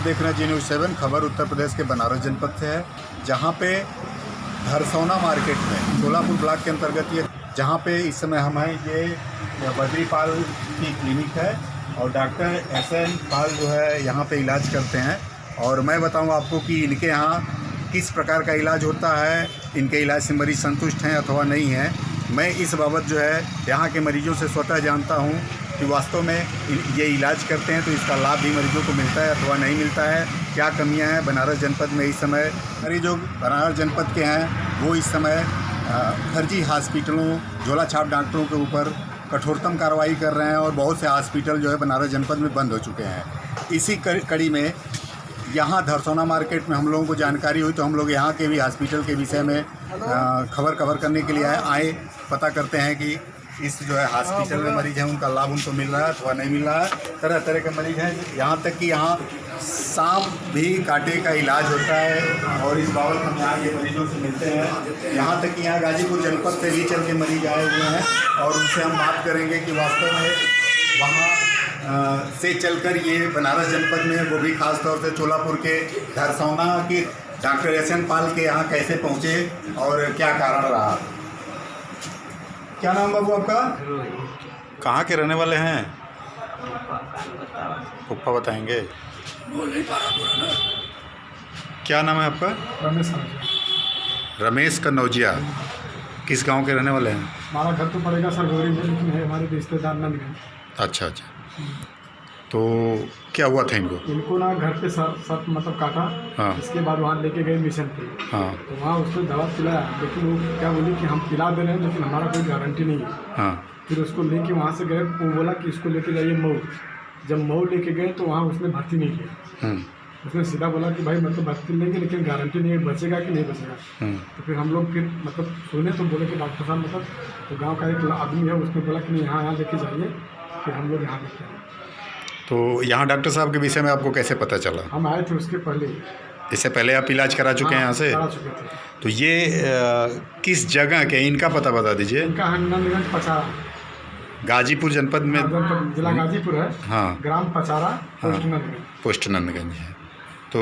देख रहे हैं जी न्यूज़ 7। खबर उत्तर प्रदेश के बनारस जनपद से है, जहां पे धरसौना मार्केट में सोलापुर ब्लॉक के अंतर्गत ये जहां पे इस समय हम हैं, ये बद्री पाल की क्लिनिक है और डॉक्टर SN पाल जो है यहाँ पे इलाज करते हैं। और मैं बताऊँ आपको कि इनके यहाँ किस प्रकार का इलाज होता है, इनके इलाज से मरीज़ संतुष्ट हैं अथवा नहीं हैं। मैं इस बाबत जो है यहाँ के मरीजों से स्वतः जानता हूँ कि वास्तव में ये इलाज करते हैं तो इसका लाभ भी मरीजों को मिलता है अथवा नहीं मिलता है, क्या कमियां हैं बनारस जनपद में इस समय। मरीजों बनारस जनपद के हैं वो इस समय फर्जी हॉस्पिटलों, झोला छाप डॉक्टरों के ऊपर कठोरतम कार्रवाई कर रहे हैं और बहुत से हॉस्पिटल जो है बनारस जनपद में बंद हो चुके हैं। इसी कड़ी में यहाँ धरसौना मार्केट में हम लोगों को जानकारी हुई तो हम लोग यहाँ के भी हॉस्पिटल के विषय में खबर कवर करने के लिए आए, पता करते हैं कि इस जो है हॉस्पिटल में मरीज़ हैं उनका लाभ उनको मिल रहा है अथवा नहीं मिल रहा है। तरह तरह के मरीज़ हैं, यहाँ तक कि यहाँ सांप भी काटे का इलाज होता है और इस बाबत हम यहाँ के मरीजों से मिलते हैं। यहाँ तक कि यहाँ गाजीपुर जनपद से भी चल के मरीज आए हुए हैं और उनसे हम बात करेंगे कि वास्तव में वहाँ से चलकर ये बनारस जनपद में, वो भी खास तौर से चोलापुर के धरसौना के डॉक्टर SN पाल के यहाँ कैसे पहुँचे और क्या कारण रहा। क्या नाम बाबू आपका? कहाँ के रहने वाले हैं? पप्पा बताएंगे। क्या नाम है आपका? रमेश कन्नौजिया। किस गांव के रहने वाले हैं? हमारा घर तो पड़ेगा सरगोरी में, लेकिन है हमारे रिश्तेदार नंदगंज। अच्छा अच्छा, तो क्या हुआ था इनको? इनको ना घर पे सर मतलब काटा। हाँ। इसके बाद वहाँ लेके गए मिशन पे। हाँ। तो वहाँ उसको दवा पिलाया, लेकिन वो क्या बोली कि हम पिला दे रहे हैं लेकिन हमारा कोई गारंटी नहीं है। हाँ। फिर उसको लेके वहाँ से गए, वो बोला कि इसको लेके जाइए मऊ। जब मऊ लेके गए तो वहाँ उसने भर्ती नहीं किया। उसने सीधा बोला कि भाई मतलब भर्ती लेंगे लेकिन गारंटी नहीं है बचेगा कि नहीं बचेगा। तो फिर हम लोग फिर मतलब सुने तो बोले कि डॉक्टर साहब मतलब तो गाँव का एक आदमी है, उसने बोला कि नहीं यहाँ लेके जाइए। फिर हम लोग यहाँ लेके आए। तो यहाँ डॉक्टर साहब के विषय में आपको कैसे पता चला? हम आए थे उसके पहले। इससे पहले आप इलाज करा चुके हैं यहाँ से? करा चुके थे। तो ये किस जगह के, इनका पता बता दीजिए। इनका नंदगंज पचारा, गाजीपुर जनपद में, जिला गाजीपुर है। हाँ। ग्राम पचारा, पोस्ट नंदगंज। पोस्ट नंदगंज है। तो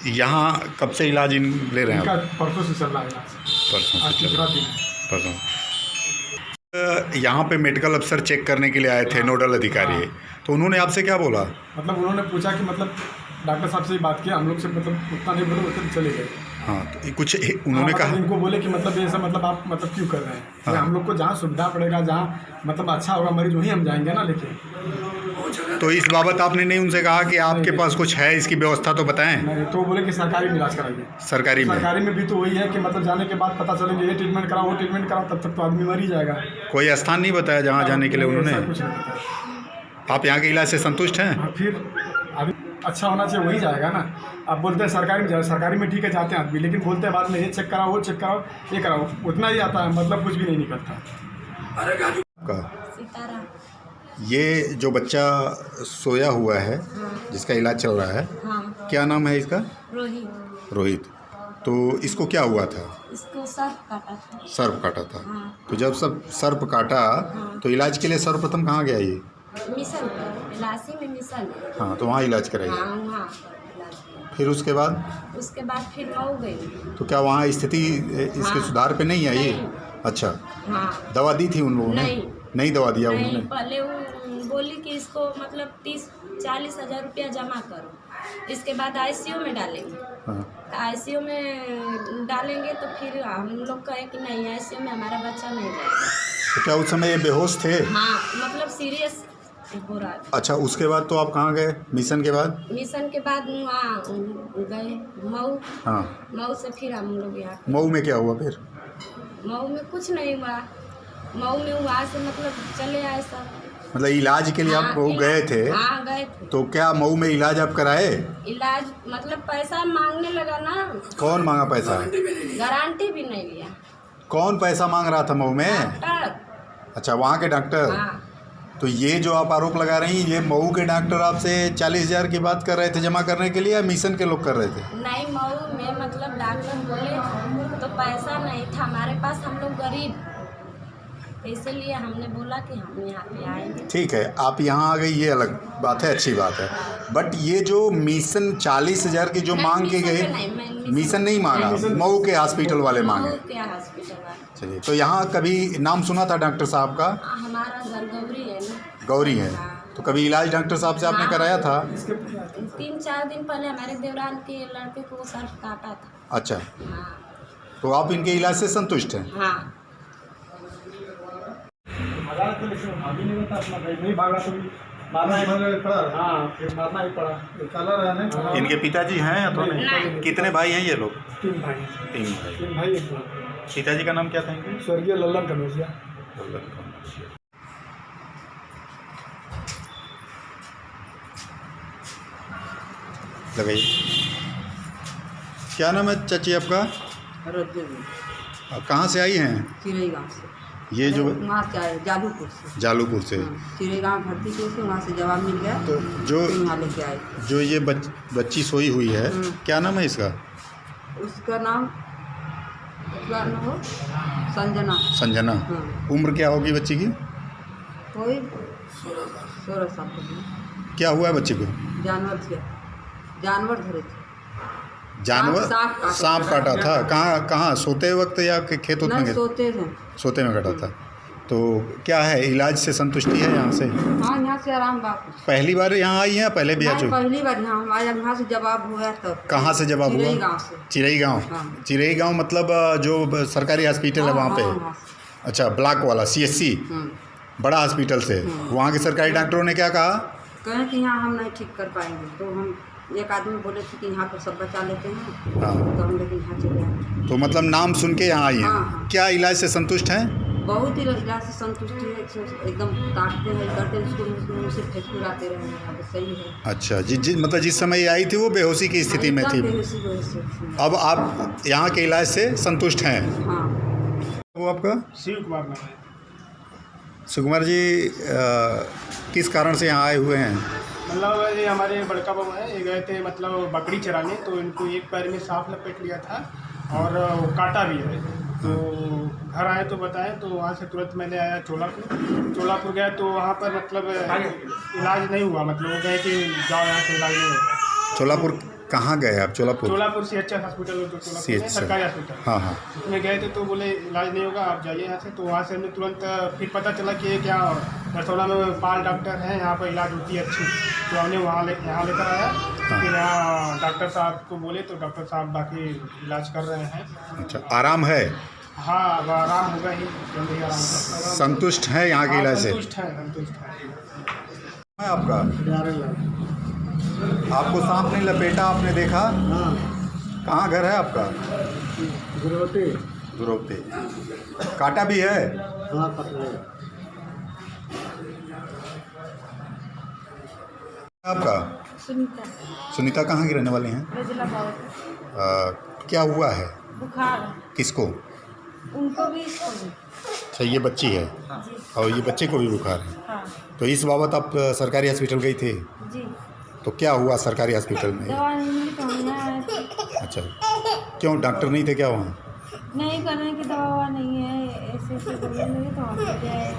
यहाँ कब से इलाज इन ले रहे हैं? इनका परसों से चल रहा है इलाज। परसों से चल रहा है। परसों। यहाँ पे मेडिकल अफसर चेक करने के लिए आए थे, नोडल अधिकारी। तो उन्होंने आपसे क्या बोला? मतलब उन्होंने पूछा कि मतलब डॉक्टर साहब से बात किया, हम लोग से मतलब उतना नहीं बोले, उतने चले गए। हाँ, तो कुछ उन्होंने कहा इनको बोले कि मतलब ये सब मतलब आप मतलब क्यों कर रहे हैं? हाँ। हम लोग को जहाँ सुविधा पड़ेगा, जहाँ मतलब अच्छा होगा मरीज, वहीं हम जाएंगे ना लेके। तो इस बाबत आपने नहीं उनसे कहा कि आपके पास कुछ है, इसकी व्यवस्था तो बताएं? नहीं, तो बोले कि सरकारी में इलाज कराइए। सरकारी में भी तो वही है कि मतलब जाने के बाद पता चलेंगे ये ट्रीटमेंट कराओ, वो ट्रीटमेंट कराओ, तब तक तो आदमी मर ही जाएगा। कोई स्थान नहीं बताया जहाँ जाने के लिए उन्होंने? कुछ नहीं बताया। आप यहाँ के इलाज से संतुष्ट हैं? फिर अभी अच्छा होना चाहिए, वही जाएगा ना। आप बोलते हैं सरकारी में जाए, सरकारी में ठीक है जाते हैं आदमी, लेकिन बोलते हैं बाद में ये चेक कराओ, वो चेक कराओ, ये कराओ, उतना ही आता है, मतलब कुछ भी नहीं निकलता। ये जो बच्चा सोया हुआ है, जिसका इलाज चल रहा है, क्या नाम है इसका? रोहित। तो इसको क्या हुआ था? इसको सर्प काटा था। सर्प काटा था। तो जब सब सर्प काटा तो इलाज के लिए सर्वप्रथम कहाँ गया ये? मिशन पर, इलासी में मिशन। हाँ, तो वहाँ इलाज कराइए। हाँ, वहाँ इलाज किया। फिर उसके बाद फिर मऊ गई। तो क्या वहाँ स्थिति इसके सुधार पे नहीं आई? अच्छा। हाँ। दवा दी थी उन लोगों ने? नहीं दवा दिया उन्होंने? पहले वो बोली कि इसको मतलब 30-40 हज़ार रुपया जमा करो, इसके बाद ICU में डालेंगे। हाँ। ICU में डालेंगे तो फिर हम लोग कहे कि नहीं, ICU में हमारा बच्चा नहीं जाएगा। तो क्या उस समय ये बेहोश थे? हाँ, मतलब सीरियस हो रहा था। अच्छा, उसके बाद तो आप कहाँ गए मिशन के बाद? मिशन के बाद वहाँ गए मऊ। हाँ। मऊ से फिर हम लोग यहाँ। मऊ में क्या हुआ फिर? मऊ में कुछ नहीं हुआ। मऊ में वहाँ से मतलब चले आए सब। मतलब इलाज के लिए आप मऊ गए थे? हाँ, गए थे। तो क्या मऊ में इलाज आप कराए? इलाज मतलब पैसा मांगने लगा ना। कौन मांगा पैसा? गारंटी भी नहीं लिया। कौन पैसा मांग रहा था मऊ में? डॉक्टर। अच्छा, वहाँ के डॉक्टर। हाँ। तो ये जो आप आरोप लगा रही हैं, ये मऊ के डॉक्टर आपसे 40,000 की बात कर रहे थे जमा करने के लिए, या मिशन के लोग कर रहे थे? नहीं, मऊ में मतलब डॉक्टर बोले तो पैसा नहीं था हमारे पास, हम लोग गरीब। इसलिए हमने बोला कि हम यहाँ पे आएंगे। ठीक है, आप यहाँ आ गई ये अलग बात है, अच्छी बात है, बट ये जो मिशन 40,000 की जो मांग की गई, मिशन नहीं मांगा, मऊ के हॉस्पिटल वाले मांगे। क्या हॉस्पिटल वाले। चलिए, तो यहाँ कभी नाम सुना था डॉक्टर साहब का? हमारा घर गौरी है ना। गौरी है, तो कभी इलाज डॉक्टर साहब से आपने कराया था? 3-4 दिन पहले हमारे देवरान के लड़के को सर्फ काटा था। अच्छा, हाँ तो आप इनके इलाज से संतुष्ट हैं? हाँ। अभी नहीं होता अपना भाई नहीं भागा तो मारना ही पड़ा। हाँ फिर मारना ही पड़ा, चला रहने। इनके पिताजी हैं या तो नहीं? कितने भाई हैं ये लोग? 3 भाई। 3 भाई। 1 भाई। पिताजी का नाम क्या था इनके? स्वर्गीय लल्लन कमेजिया। लगाइए। क्या नाम है चाची आपका? कहाँ से आई हैं? चिरई गाँव से। ये जो वहाँ से आए जालूपुर से। जालूपुर से। चिरई गाँव भर्ती किए थे, वहाँ से जवाब मिल गया तो जो तो यहाँ लेके आए। जो ये बच्ची सोई हुई है, क्या नाम है इसका? उसका नाम हो संजना। संजना। उम्र क्या होगी बच्ची की? कोई 16 साल की। क्या हुआ है बच्ची को? जानवर धरे थे। जानवर? सांप काटा था। कहाँ सोते वक्त या खेत में? नहीं, सोते थे। सोते में काटा था। तो क्या है, इलाज से संतुष्टि है यहाँ से? हाँ, यहाँ से आराम बात। पहली बार यहाँ आई हैं, पहले भी आ चुकी? पहली बार यहाँ हम आए, यहाँ से जवाब हुआ तब। कहाँ से जवाब हुआ? चिरई गाँव से। चिरई गाँव। हाँ। चिरई गाँव मतलब जो सरकारी हॉस्पिटल है वहाँ पे? अच्छा, ब्लॉक वाला CSC बड़ा हॉस्पिटल से। वहाँ के सरकारी डॉक्टरों ने क्या कहा? कहें कि यहाँ हम नहीं ठीक कर पाएंगे, तो हम एक आदमी बोले थे कि यहाँ पर सब बचा लेते हैं। हाँ। तो हम लेकिन यहाँ चले आए। तो मतलब नाम सुन के यहाँ आई हैं। हाँ। क्या इलाज से संतुष्ट हैं? बहुत ही इलाज से संतुष्टि है, एकदम काटते हैं करते हैं, उसको सिर्फ फेंकते रहे हैं, यहाँ पे सही है। अच्छा, मतलब जिस समय ये आई थी वो बेहोशी की स्थिति में थी, अब आप यहाँ के इलाज से संतुष्ट हैं? हाँ। वो आपका? शिव कुमार नाम है। सुकुमार जी, किस कारण से यहाँ आए हुए हैं? मतलब ये हमारे बड़का बाबू है, ये गए थे मतलब बकरी चराने, तो इनको एक पैर में सांप लपेट लिया था और काटा भी है। तो घर आए तो बताएं, तो वहाँ से तुरंत मैंने आया चोलापुर गया, तो वहाँ पर मतलब इलाज नहीं हुआ। मतलब वो गए कि जाओ यहाँ से इलाज नहीं होगा। चोलापुर कहाँ गए आप? चोलापुर CHS हॉस्पिटल, सरकारी हॉस्पिटल। हाँ हाँ। उसमें गए थे तो बोले इलाज नहीं होगा, आप जाइए यहाँ से। तो वहाँ से हमने तुरंत फिर पता चला कि क्या दरसौला में पाल डॉक्टर हैं, यहाँ पर इलाज होती है अच्छी। तो हमने यहाँ लेकर आया। फिर यहाँ डॉक्टर साहब को बोले तो डॉक्टर साहब बाकी इलाज कर रहे हैं। अच्छा, आराम है? हाँ, अब आराम होगा ही, जल्दी आराम होगा। संतुष्ट है यहाँ के इलाज से? संतुष्ट है। आपका आपको सांप ने लपेटा, आपने देखा? हाँ। कहाँ घर है आपका? दुरोते। काटा भी है? हाँ, पकड़े। आपका? सुनीता कहाँ की रहने वाले हैं? क्या हुआ है? बुखार। किसको? उनको भी, इसको भी। अच्छा, ये बच्ची है और ये बच्चे को भी बुखार है। हाँ। तो इस बाबत आप सरकारी हॉस्पिटल गई थी? जी। तो क्या हुआ सरकारी हॉस्पिटल में? दवा नहीं मिली तो हम यहाँ आए थे। अच्छा, क्यों डॉक्टर नहीं थे क्या वहाँ? नहीं, करने की दवा नहीं है, ऐसे बोलने लगे तो हम ले आए।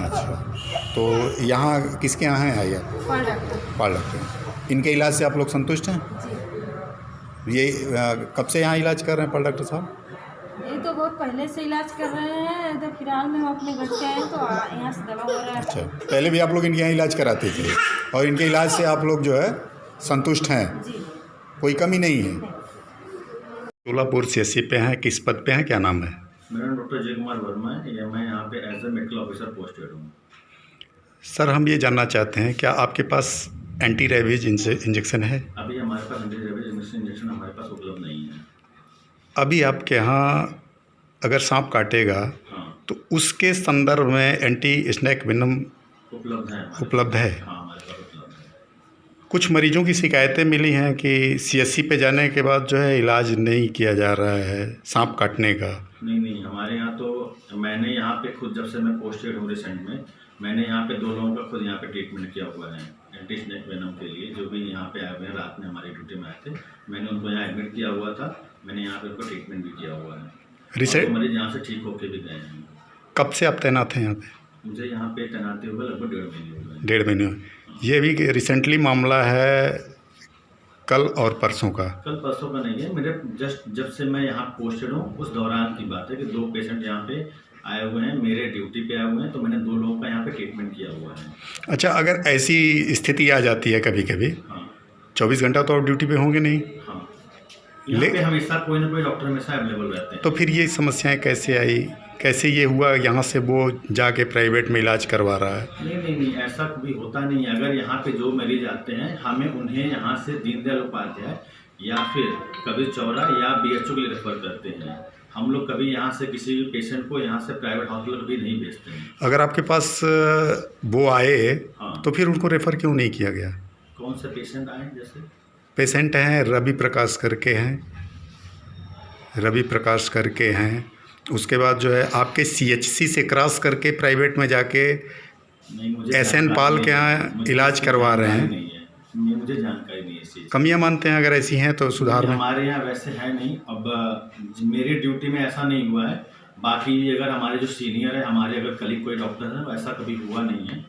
अच्छा, तो यहाँ किसके यहाँ हैं आया? पाल डॉक्टर। इनके इलाज से आप लोग संतुष्ट हैं? जी। ये कब से यहाँ इलाज कर रहे हैं पाल डॉक्टर साहब? ये तो बहुत पहले से इलाज कर रहे हैं, तो फिलहाल में हम अपने घर से आए तो यहाँ से दवा हो रहा है। अच्छा, पहले भी आप लोग इनके यहाँ इलाज कराते थे और इनके इलाज से आप लोग जो है संतुष्ट हैं? जी। कोई कमी नहीं है? चोलापुर CSC पे हैं, किस पद पे हैं, क्या नाम है? मेरा नाम डॉक्टर जय कुमार वर्मा है। मैं यहाँ पे as a medical officer posted हूँ। सर, हम ये जानना चाहते हैं, क्या आपके पास एंटी रेबीज इंजेक्शन है? अभी हमारे पास एंटी रेबीज इंजेक्शन हमारे पास उपलब्ध नहीं है। अभी आपके यहाँ अगर सांप काटेगा हाँ, तो उसके संदर्भ में एंटी स्नेक वेनम उपलब्ध है। उपलब्ध है? हाँ, हमारे पास उपलब्ध है। कुछ मरीजों की शिकायतें मिली हैं कि CSC पे जाने के बाद जो है इलाज नहीं किया जा रहा है सांप काटने का। नहीं, हमारे यहाँ तो मैंने यहाँ पे खुद जब से मैं पोस्टेड हूँ रिसेंट में, मैंने यहाँ पे 2 लोगों का खुद यहाँ पे ट्रीटमेंट किया हुआ है एंटी स्नेक वेनम के लिए। जो भी यहाँ पे आए हुए हैं, रात में हमारी ड्यूटी में आए थे, मैंने उनको यहाँ एडमिट किया हुआ था। मैंने यहाँ पे उनको ट्रीटमेंट भी किया हुआ है। मरीज यहाँ से ठीक होके भी गए हैं। कब से आप तैनात हैं यहाँ पे? मुझे यहाँ पे तैनाती हुए लगभग 1.5 महीने हुए हैं। 1.5 महीने हुए। ये भी रिसेंटली मामला है कल और परसों का? कल परसों का नहीं है, मेरे जब से मैं यहाँ पोस्टेड हूँ उस दौरान की बात है कि 2 पेशेंट यहाँ पे आए हुए हैं, मेरे ड्यूटी पे आए हुए हैं, तो मैंने 2 लोगों का यहाँ पे ट्रीटमेंट किया हुआ है। अच्छा, अगर ऐसी स्थिति आ जाती है कभी कभी, हाँ 24 घंटा तो आप ड्यूटी पे होंगे नहीं, हाँ, यहाँ पे हमेशा कोई ना कोई डॉक्टर हमेशा अवेलेबल रहते हैं। तो फिर ये समस्याएं कैसे आई, कैसे ये हुआ यहाँ से वो जाके प्राइवेट में इलाज करवा रहा है? नहीं, ऐसा कभी होता नहीं है। अगर यहाँ पे जो मरीज आते हैं, हमें उन्हें यहाँ से दीनदयाल उपाध्याय या फिर कभी चौरा या BHO के लिए रेफर करते हैं। हम लोग कभी यहाँ से किसी पेशेंट को यहाँ से प्राइवेट हॉस्पिटल कभी नहीं भेजते हैं। अगर आपके पास वो आए हाँ। तो फिर उनको रेफ़र क्यों नहीं किया गया? कौन से पेशेंट आए? जैसे पेशेंट हैं रवि प्रकाश करके हैं, रवि प्रकाश करके हैं, उसके बाद जो है आपके CHC से क्रॉस करके प्राइवेट में जाके नहीं, मुझे SN पाल के यहाँ इलाज करवा रहे हैं। नहीं है, मुझे जानकारी नहीं है इस चीज़। कमियां मानते हैं, अगर ऐसी हैं तो सुधार में। हमारे यहाँ वैसे है नहीं। अब मेरी ड्यूटी में ऐसा नहीं हुआ है, बाकी अगर हमारे जो सीनियर है, हमारे अगर कलीग कोई डॉक्टर है, वैसा कभी हुआ नहीं है।